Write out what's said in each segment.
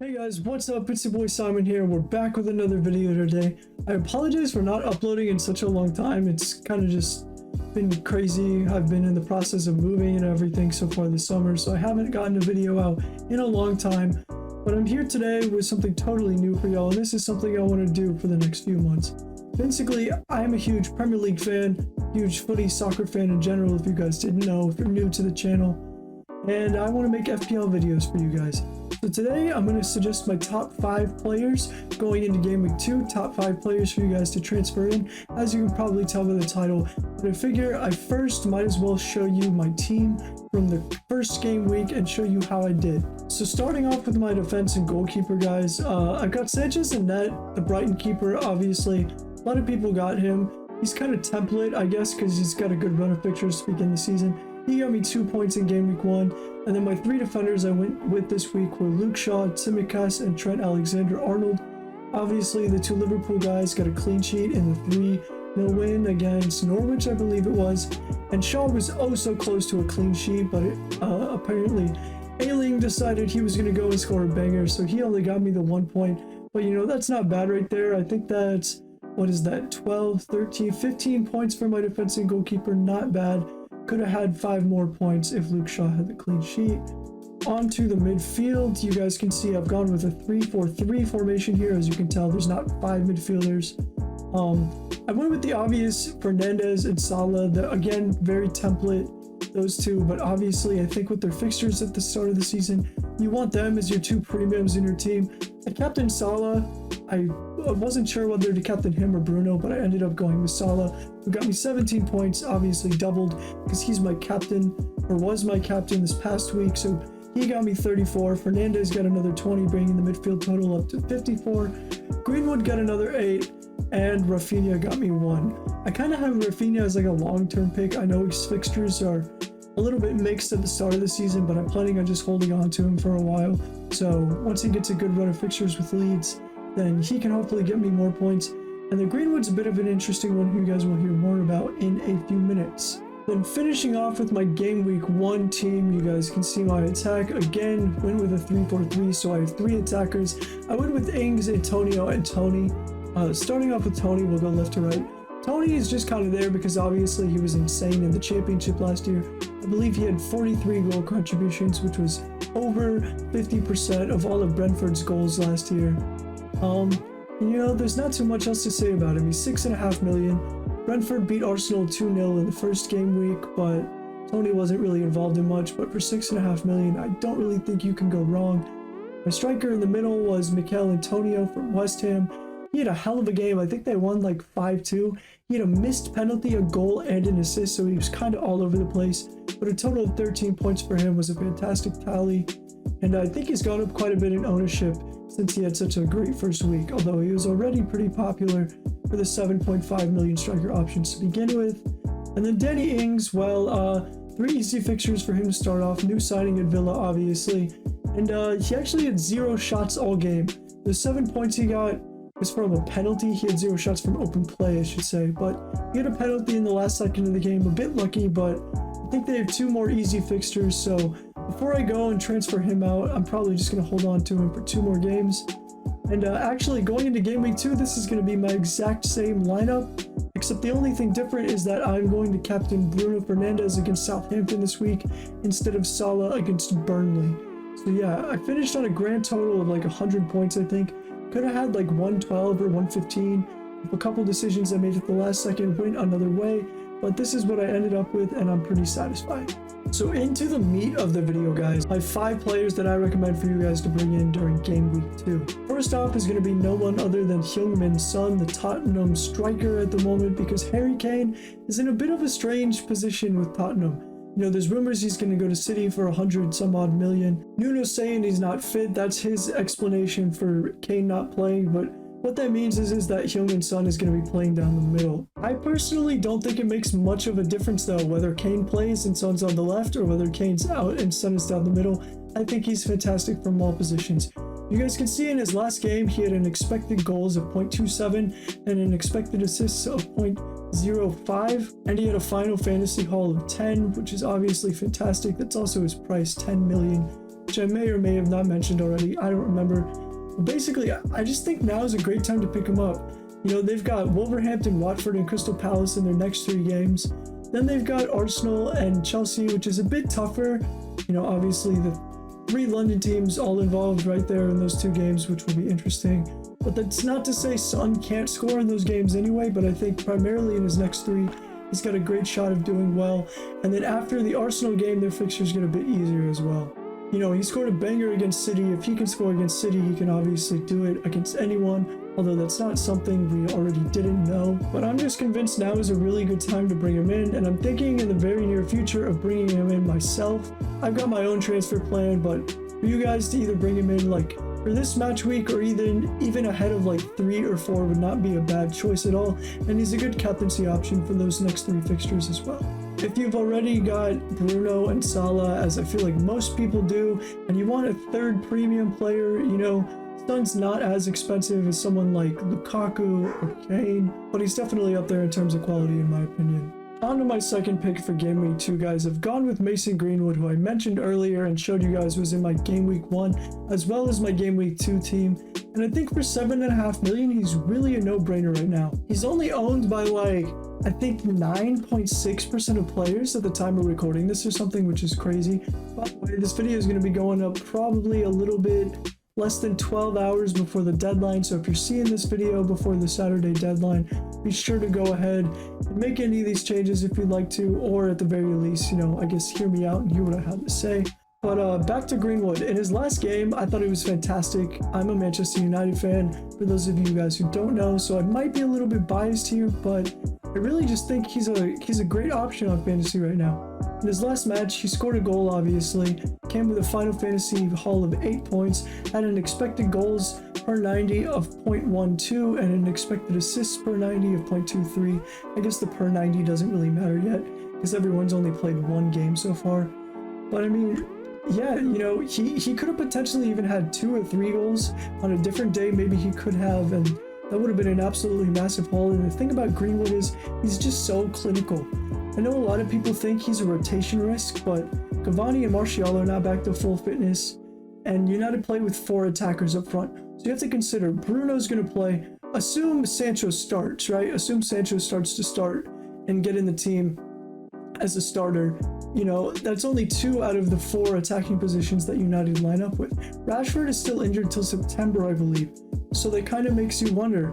Hey guys, what's up? It's your boy Simon here. We're back with another video today. I apologize for not uploading in such a long time. It's kind of just been crazy. I've been in the process of moving and everything so far this summer, so I haven't gotten a video out in a long time. But I'm here today with something totally new for y'all, and this is something I want to do for the next few months. Basically, I'm a huge Premier League fan, huge footy soccer fan in general if you guys didn't know, if you're new to the channel, and I want to make FPL videos for you guys. So today I'm going to suggest my top 5 players going into Game Week 2, top 5 players for you guys to transfer in, as you can probably tell by the title. But I figure I first might as well show you my team from the first game week and show you how I did. So starting off with my defense and goalkeeper, guys, I've got Sanchez in net, the Brighton keeper. Obviously, a lot of people got him. He's kind of template, I guess, because he's got a good run of fixtures to begin the season. He got me 2 points in Game Week 1, and then my 3 defenders I went with this week were Luke Shaw, Tsimikas, and Trent Alexander-Arnold. Obviously, the 2 Liverpool guys got a clean sheet in the 3-0 win against Norwich, I believe it was, and Shaw was oh so close to a clean sheet, but apparently Ayling decided he was going to go and score a banger, so he only got me the 1 point, but you know, that's not bad right there. I think that's, what is that, 12, 13, 15 points for my defense and goalkeeper, not bad. Could have had 5 more points if Luke Shaw had the clean sheet. On to the midfield. You guys can see I've gone with a 3-4-3 formation here. As you can tell, there's not 5 midfielders. I went with the obvious Fernandes and Salah. Again, very template, those two. But obviously, I think with their fixtures at the start of the season, you want them as your 2 premiums in your team. I captained Salah. I wasn't sure whether to captain him or Bruno, but I ended up going with Salah, who got me 17 points, obviously doubled, because he's my captain, or was my captain this past week, so he got me 34. Fernandes got another 20, bringing the midfield total up to 54. Greenwood got another 8, and Rafinha got me 1. I kind of have Rafinha as like a long-term pick. I know his fixtures are a little bit mixed at the start of the season, but I'm planning on just holding on to him for a while, so once he gets a good run of fixtures with Leeds, then he can hopefully get me more points. And the Greenwood's a bit of an interesting one who you guys will hear more about in a few minutes. Then finishing off with my Game Week 1 team, you guys can see my attack. Again, went with a 3-4-3, so I have 3 attackers. I went with Ings, Antonio, and Tony. Starting off with Tony, we'll go left to right. Tony is just kind of there because obviously he was insane in the championship last year. I believe he had 43 goal contributions, which was over 50% of all of Brentford's goals last year. You know, there's not too much else to say about him. He's 6.5 million. Brentford beat Arsenal 2-0 in the first game week, but Tony wasn't really involved in much. But for 6.5 million, I don't really think you can go wrong. My striker in the middle was Mikel Antonio from West Ham. He had a hell of a game. I think they won like 5-2. He had a missed penalty, a goal, and an assist, so he was kind of all over the place. But a total of 13 points for him was a fantastic tally. And I think he's gone up quite a bit in ownership since he had such a great first week, although he was already pretty popular for the 7.5 million striker options to begin with. And then Danny Ings, well, 3 easy fixtures for him to start off. New signing at Villa, obviously. And he actually had 0 shots all game. The 7 points he got was from a penalty. He had 0 shots from open play, I should say. But he had a penalty in the last second of the game. A bit lucky, but I think they have 2 more easy fixtures, so before I go and transfer him out, I'm probably just going to hold on to him for 2 more games. And actually, going into Game Week 2, this is going to be my exact same lineup, except the only thing different is that I'm going to captain Bruno Fernandes against Southampton this week instead of Salah against Burnley. So yeah, I finished on a grand total of like 100 points, I think. Could have had like 112 or 115 if a couple decisions I made at the last second went another way, but this is what I ended up with, and I'm pretty satisfied. So into the meat of the video, guys. I have 5 players that I recommend for you guys to bring in during Game Week 2. First off is going to be no one other than Heung-min Son, the Tottenham striker at the moment, because Harry Kane is in a bit of a strange position with Tottenham. You know, there's rumors he's going to go to City for 100 some odd million. Nuno's saying he's not fit. That's his explanation for Kane not playing, but what that means is that Heung-min Son is going to be playing down the middle. I personally don't think it makes much of a difference though, whether Kane plays and Son's on the left or whether Kane's out and Son is down the middle. I think he's fantastic from all positions. You guys can see in his last game, he had an expected goals of 0.27 and an expected assists of 0.05, and he had a final fantasy haul of 10, which is obviously fantastic. That's also his price, 10 million. which I may or may have not mentioned already. I don't remember. But basically, I just think now is a great time to pick him up. You know, they've got Wolverhampton, Watford, and Crystal Palace in their next 3 games. Then they've got Arsenal and Chelsea, which is a bit tougher. You know, obviously the 3 London teams all involved right there in those 2 games, which will be interesting. But that's not to say Son can't score in those games anyway, but I think primarily in his next 3, he's got a great shot of doing well. And then after the Arsenal game, their fixtures get a bit easier as well. You know, he scored a banger against City. If he can score against City, he can obviously do it against anyone, although that's not something we already didn't know. But I'm just convinced now is a really good time to bring him in, and I'm thinking in the very near future of bringing him in myself. I've got my own transfer plan, but for you guys to either bring him in like for this match week or even ahead of like 3 or 4 would not be a bad choice at all, and he's a good captaincy option for those next 3 fixtures as well. If you've already got Bruno and Salah, as I feel like most people do, and you want a 3rd premium player, you know, Son's not as expensive as someone like Lukaku or Kane, but he's definitely up there in terms of quality in my opinion. On to my second pick for Game Week 2, guys. I've gone with Mason Greenwood, who I mentioned earlier and showed you guys was in my Game Week 1, as well as my Game Week 2 team. And I think for $7.5 million, he's really a no-brainer right now. He's only owned by like, I think 9.6% of players at the time of recording this or something, which is crazy. By the way, this video is going to be going up probably a little bit less than 12 hours before the deadline, so if you're seeing this video before the Saturday deadline, be sure to go ahead and make any of these changes if you'd like to, or at the very least, you know, I guess hear me out and hear what I have to say. But back to Greenwood. In his last game, I thought he was fantastic. I'm a Manchester United fan, for those of you guys who don't know, so I might be a little bit biased here, but I really just think he's a great option on fantasy right now. In his last match, he scored a goal, obviously, came with a Final Fantasy haul of 8 points, had an expected goals per 90 of 0.12 and an expected assists per 90 of 0.23. I guess the per 90 doesn't really matter yet, because everyone's only played 1 game so far. But I mean, yeah, you know, he could have potentially even had 2 or 3 goals on a different day. Maybe he could have, and that would have been an absolutely massive haul. And the thing about Greenwood is he's just so clinical. I know a lot of people think he's a rotation risk, but Cavani and Martial are not back to full fitness, and United play with 4 attackers up front. So you have to consider Bruno's going to play. Assume Sancho starts, right? Assume Sancho starts to start and get in the team as a starter. You know, that's only 2 out of the 4 attacking positions that United line up with. Rashford is still injured till September, I believe. So that kind of makes you wonder,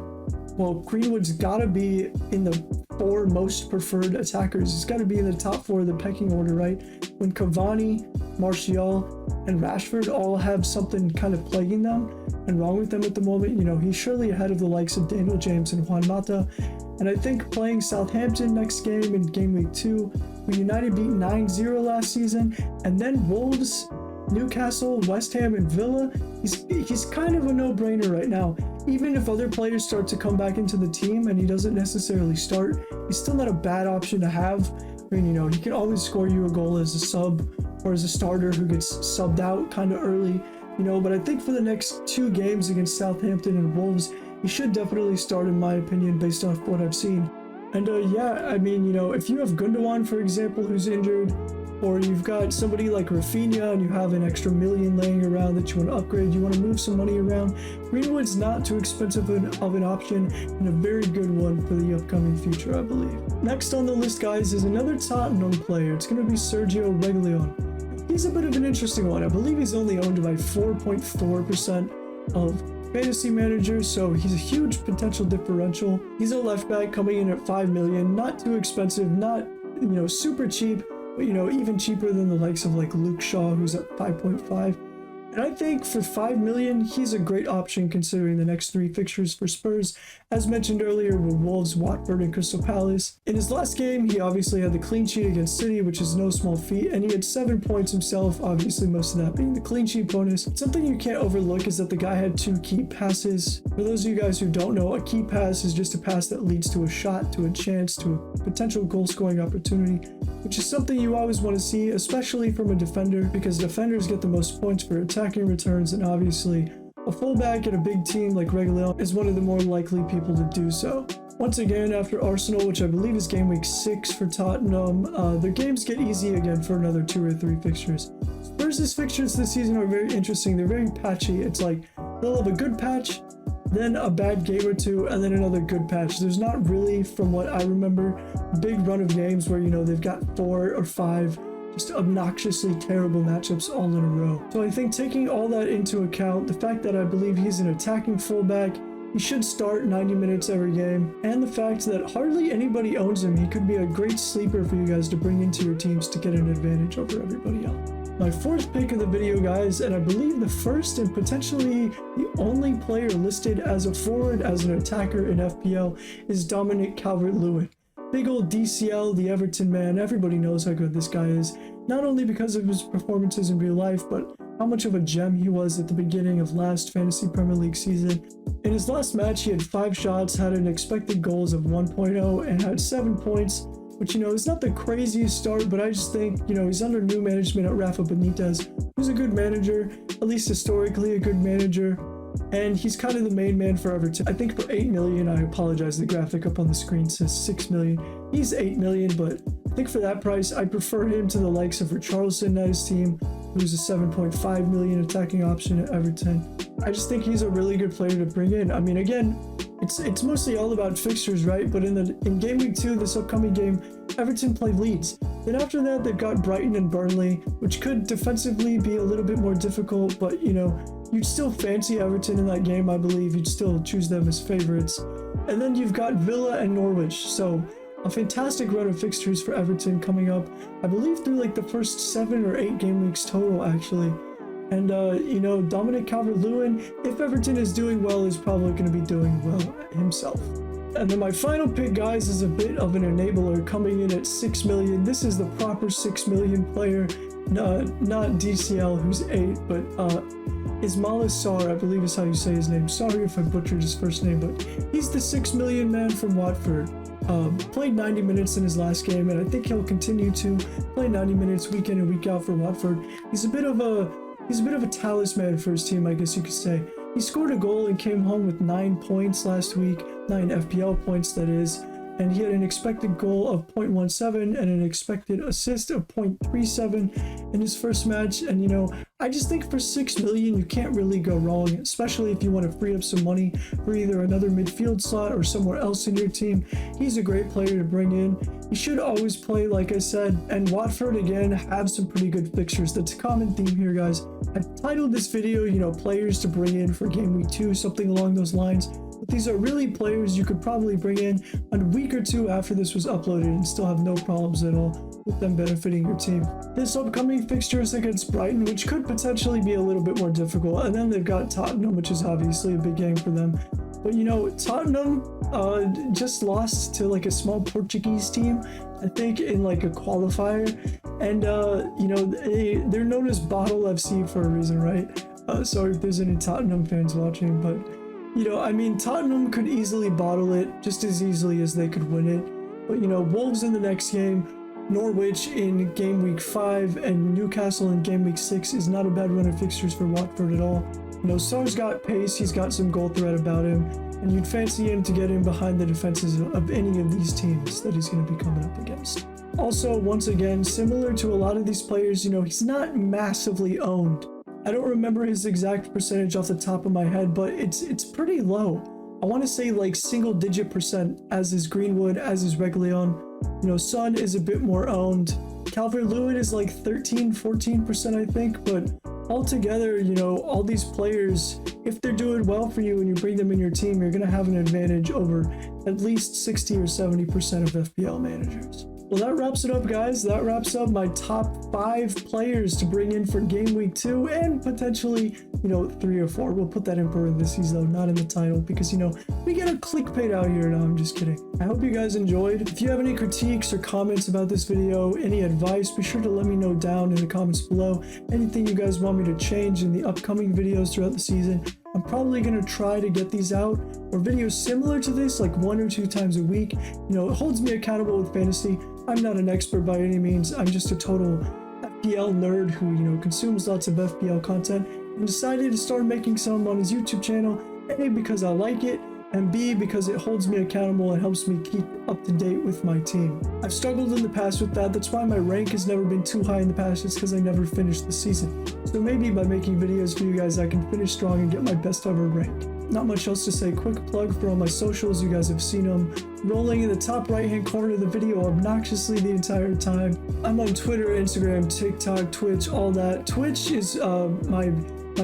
well, Greenwood's got to be in the 4 most preferred attackers. He's got to be in the top 4 of the pecking order, right? When Cavani, Martial, and Rashford all have something kind of plaguing them and wrong with them at the moment, you know, he's surely ahead of the likes of Daniel James and Juan Mata. And I think playing Southampton next game in Game Week 2, when United beat 9-0 last season, and then Wolves, Newcastle, West Ham, and Villa, he's kind of a no-brainer right now. Even if other players start to come back into the team and he doesn't necessarily start, he's still not a bad option to have. I mean, you know, he can always score you a goal as a sub or as a starter who gets subbed out kind of early, you know, but I think for the next 2 games against Southampton and Wolves, he should definitely start in my opinion based off what I've seen. And yeah, I mean, you know, if you have Gundogan, for example, who's injured, or you've got somebody like Rafinha and you have an extra $1 million laying around that you want to upgrade, you want to move some money around, Greenwood's not too expensive of an option and a very good one for the upcoming future, I believe. Next on the list, guys, is another Tottenham player. It's going to be Sergio Reglion. He's a bit of an interesting one. I believe he's only owned by 4.4% of fantasy managers, so he's a huge potential differential. He's a left back coming in at $5 million, not too expensive, not, you know, super cheap, but, you know, even cheaper than the likes of like Luke Shaw, who's at 5.5. And I think for $5 million, he's a great option considering the next 3 fixtures for Spurs, as mentioned earlier, with Wolves, Watford, and Crystal Palace. In his last game, he obviously had the clean sheet against City, which is no small feat, and he had 7 points himself, obviously most of that being the clean sheet bonus. Something you can't overlook is that the guy had 2 key passes. For those of you guys who don't know, a key pass is just a pass that leads to a shot, to a chance, to a potential goal-scoring opportunity, which is something you always want to see, especially from a defender, because defenders get the most points for attacking returns, and obviously a fullback at a big team like Reglion is one of the more likely people to do so. Once again, after Arsenal, which I believe is game week 6 for Tottenham, their games get easy again for another 2 or 3 fixtures. Spurs' fixtures this season are very interesting. They're very patchy. It's like they'll have a good patch, then a bad game or two, and then another good patch. There's not really, from what I remember, a big run of games where, you know, they've got 4 or 5 just obnoxiously terrible matchups all in a row. So I think taking all that into account, the fact that I believe he's an attacking fullback, he should start 90 minutes every game, and the fact that hardly anybody owns him, he could be a great sleeper for you guys to bring into your teams to get an advantage over everybody else. My 4th pick of the video, guys, and I believe the first and potentially the only player listed as a forward, as an attacker in FPL, is Dominic Calvert-Lewin. Big old DCL, the Everton man. Everybody knows how good this guy is, not only because of his performances in real life, but how much of a gem he was at the beginning of last Fantasy Premier League season. In his last match, he had 5 shots, had an expected goals of 1.0, and had 7 points, which, you know, is not the craziest start, but I just think, you know, he's under new management at Rafa Benitez, who's a good manager, at least historically a good manager, and he's kind of the main man for Everton. I think for 8 million, I apologize, the graphic up on the screen says 6 million. He's 8 million, but I think for that price, I prefer him to the likes of Richarlison at his team, who's a 7.5 million attacking option at Everton. I just think he's a really good player to bring in. I mean, again, it's mostly all about fixtures, right? But in game week 2, this upcoming game, Everton play Leeds. Then after that, they've got Brighton and Burnley, which could defensively be a little bit more difficult, but, you know, you'd still fancy Everton in that game, I believe. You'd still choose them as favorites. And then you've got Villa and Norwich, so a fantastic run of fixtures for Everton coming up, I believe, through like the first 7 or 8 game weeks total, actually. And, you know, Dominic Calvert-Lewin, if Everton is doing well, is probably going to be doing well himself. And then my final pick, guys, is a bit of an enabler coming in at 6 million. This is the proper 6 million player, not DCL, who's 8, but Ismail Sarr, I believe is how you say his name. Sorry if I butchered his first name, but he's the 6 million man from Watford. Played 90 minutes in his last game, and I think he'll continue to play 90 minutes week in and week out for Watford. He's a bit of a talisman for his team, I guess you could say. He scored a goal and came home with 9 points last week, 9 FPL points that is, and he had an expected goal of 0.17 and an expected assist of 0.37 in his first match. And, you know, I just think for 6 million, you can't really go wrong, especially if you want to free up some money for either another midfield slot or somewhere else in your team. He's a great player to bring in. He should always play, like I said, and Watford, again, have some pretty good fixtures. That's a common theme here, guys. I titled this video, you know, players to bring in for game week 2, something along those lines. But these are really players you could probably bring in a week or 2 after this was uploaded and still have no problems at all with them benefiting your team. This upcoming fixture is against Brighton, which could potentially be a little bit more difficult. And then they've got Tottenham, which is obviously a big game for them. But, you know, Tottenham just lost to like a small Portuguese team, I think, in like a qualifier. And, you know, they're known as Bottle FC for a reason, right? Sorry if there's any Tottenham fans watching, but, you know, I mean, Tottenham could easily bottle it just as easily as they could win it. But, you know, Wolves in the next game, Norwich in game week 5, and Newcastle in game week 6 is not a bad run of fixtures for Watford at all. You know, Sarr's got pace, he's got some goal threat about him, and you'd fancy him to get in behind the defenses of any of these teams that he's going to be coming up against. Also, once again, similar to a lot of these players, you know, he's not massively owned. I don't remember his exact percentage off the top of my head, but it's pretty low. I want to say like single-digit percent, as is Greenwood, as is Reglion. You know, Son is a bit more owned. Calvert-Lewin is like 13-14%, I think, but altogether, you know, all these players, if they're doing well for you and you bring them in your team, you're going to have an advantage over at least 60 or 70% of FPL managers. Well, that wraps it up, guys. That wraps up my top 5 players to bring in for game week 2 and potentially, you know, 3 or 4. We'll put that in parentheses, though, not in the title, because, you know, we get a clickbait out here. No, I'm just kidding. I hope you guys enjoyed. If you have any critiques or comments about this video, any advice, be sure to let me know down in the comments below. Anything you guys want me to change in the upcoming videos throughout the season. I'm probably going to try to get these out, or videos similar to this, like 1 or 2 times a week. You know, it holds me accountable with fantasy. I'm not an expert by any means. I'm just a total FPL nerd who, you know, consumes lots of FPL content and decided to start making some on his YouTube channel, A, because I like it, and B, because it holds me accountable and helps me keep up to date with my team. I've struggled in the past with that. That's why my rank has never been too high in the past. It's because I never finished the season. So maybe by making videos for you guys, I can finish strong and get my best ever rank. Not much else to say. Quick plug for all my socials. You guys have seen them rolling in the top right hand corner of the video obnoxiously the entire time. I'm on Twitter, Instagram, TikTok, Twitch, all that. Twitch is my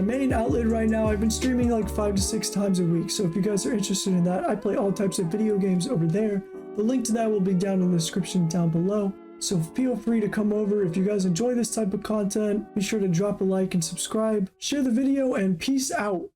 main outlet right now. I've been streaming like 5 to 6 times a week, so if you guys are interested in that, I play all types of video games over there. The link to that will be down in the description down below, so feel free to come over. If you guys enjoy this type of content, be sure to drop a like and subscribe, share the video, and peace out.